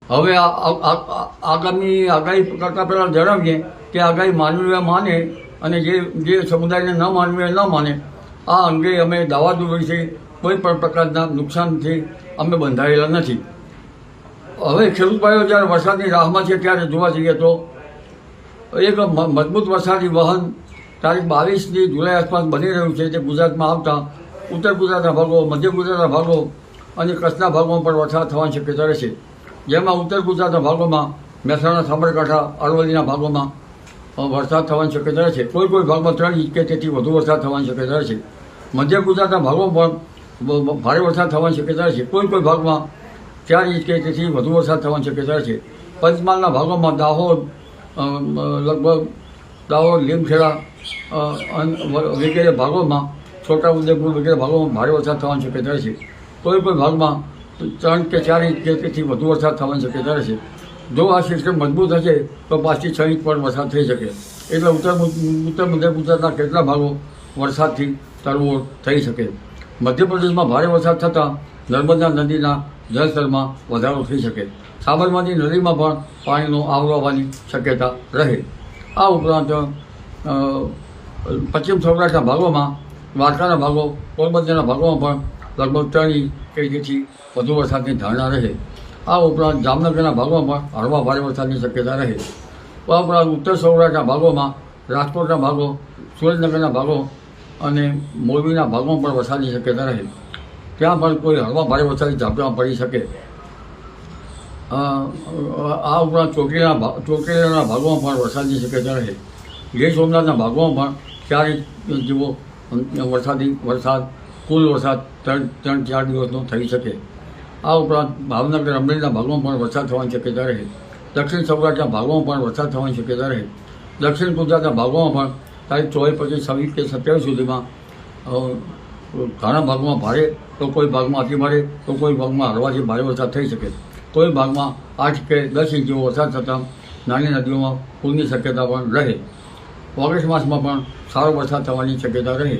હવે આગામી આગાહી કરતાં પહેલાં જણાવીએ કે આગાહી માનવી માને અને જે સમુદાયને ન માનવી ન માને. આ અંગે અમે દાવા દોરી છે. કોઈ પણ પ્રકારના નુકસાનથી અમે બંધાયેલા નથી. હવે ખેડૂત ભાઈઓ જ્યારે વરસાદની રાહમાં છે ત્યારે જોવા જઈએ તો એક મજબૂત વરસાદી વહન તારીખ 22 જુલાઈ આસપાસ બની રહ્યું છે. તે ગુજરાતમાં આવતા ઉત્તર ગુજરાતના ભાગો, મધ્ય ગુજરાતના ભાગો અને કચ્છના ભાગોમાં પણ વરસાદ થવાની શક્યતા રહેશે. જેમાં ઉત્તર ગુજરાતના ભાગોમાં મહેસાણા, સાબરકાંઠા, અરવલ્લીના ભાગોમાં વરસાદ થવાની શક્યતા રહેશે. કોઈ ભાગમાં 3 ઇંચ કે તેથી વધુ વરસાદ થવાની શક્યતા રહેશે. મધ્ય ગુજરાતના ભાગોમાં પણ ભારે વરસાદ થવાની શક્યતા રહેશે. કોઈ ભાગમાં 4 ઇંચ કે તેથી વધુ વરસાદ થવાની શક્યતા રહેશે. પંચમહાલના ભાગોમાં દાહોદ, લગભગ દાહોદ, લીમખેડા વગેરે ભાગોમાં, છોટાઉદેપુર વગેરે ભાગોમાં ભારે વરસાદ થવાની શક્યતા રહેશે. કોઈ ભાગમાં 3 કે 4 ઇંચ કે તેથી વધુ વરસાદ થવાની શક્યતા રહેશે. જો આ સિસ્ટમ મજબૂત હશે તો 5 થી 6 ઇંચ પર વરસાદ થઈ શકે. એટલે ઉત્તર મધ્ય ગુજરાતના કેટલા ભાગો વરસાદથી તરબોળ થઈ શકે. મધ્યપ્રદેશમાં ભારે વરસાદ થતાં નર્મદા નદીના જળસ્તરમાં વધારો થઈ શકે. સાબરમતી નદીમાં પણ પાણીનો આવરો આવવાની શક્યતા રહે. આ ઉપરાંત પશ્ચિમ સૌરાષ્ટ્રના ભાગોમાં, દ્વારકાના ભાગો, પોરબંદરના ભાગોમાં પણ લગભગ 3 ઇંચ કે તેથી વધુ વરસાદની ધારણા રહે. આ ઉપરાંત જામનગરના ભાગોમાં પણ હળવા ભારે વરસાદની શક્યતા રહે. આ ઉપરાંત ઉત્તર સૌરાષ્ટ્રના ભાગોમાં, રાજકોટના ભાગો, સુરેન્દ્રનગરના ભાગો અને મોરબીના ભાગોમાં પણ વરસાદની શક્યતા રહે. ત્યાં પણ કોઈ હળવા ભારે વરસાદની ઝાપટામાં પડી શકે. આ ઉપરાંત ચોટીલાના ભાગોમાં પણ વરસાદની શક્યતા રહે. ગીર સોમનાથના ભાગોમાં પણ 4 ઇંચ જેવો વરસાદ કુલ વરસાદ 3-4 દિવસનો થઈ શકે. આ ઉપરાંત ભાવનગર, અમરેલીના ભાગોમાં પણ વરસાદ થવાની શક્યતા રહે. દક્ષિણ સૌરાષ્ટ્રના ભાગોમાં પણ વરસાદ થવાની શક્યતા રહે. દક્ષિણ ગુજરાતના ભાગોમાં પણ તારીખ 24, 25, 26 કે 27 સુધીમાં ઘણા ભાગમાં ભારે, તો કોઈ ભાગમાં અતિ ભારે, તો કોઈ ભાગમાં હળવાથી ભારે વરસાદ થઈ શકે. કોઈ ભાગમાં 8 કે 10 ઇંચ જેવો વરસાદ થતાં નાની નદીઓમાં પૂરની શક્યતા પણ રહે. ઓગસ્ટ માસમાં પણ સારો વરસાદ થવાની શક્યતા રહે.